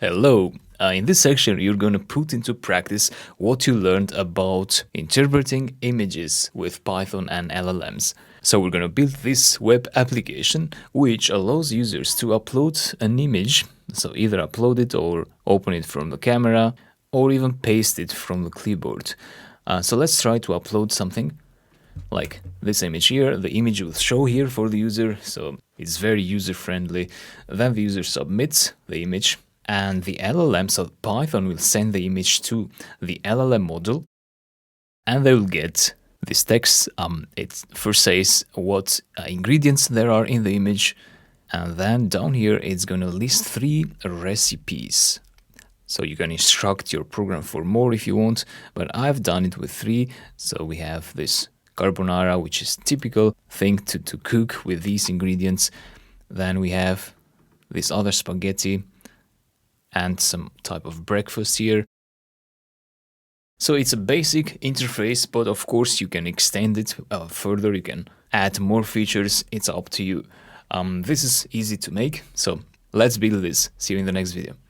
Hello. In this section, you're going to put into practice what you learned about interpreting images with Python and LLMs. So we're going to build this web application which allows users to upload an image, so either upload it or open it from the camera or even paste it from the clipboard. So let's try to upload something like this image here. The image will show here for the user, so it's very user-friendly. Then the user submits the image, and the LLM, so Python, will send the image to the LLM model, and they will get this text. It first says what ingredients there are in the image, and then down here it's going to list 3 recipes. So you can instruct your program for more if you want, but I've done it with 3. So we have this carbonara, which is typical thing to cook with these ingredients. Then we have this other spaghetti and some type of breakfast here. So it's a basic interface, but of course you can extend it further. You can add more features. It's up to you. This is easy to make. So let's build this. See you in the next video.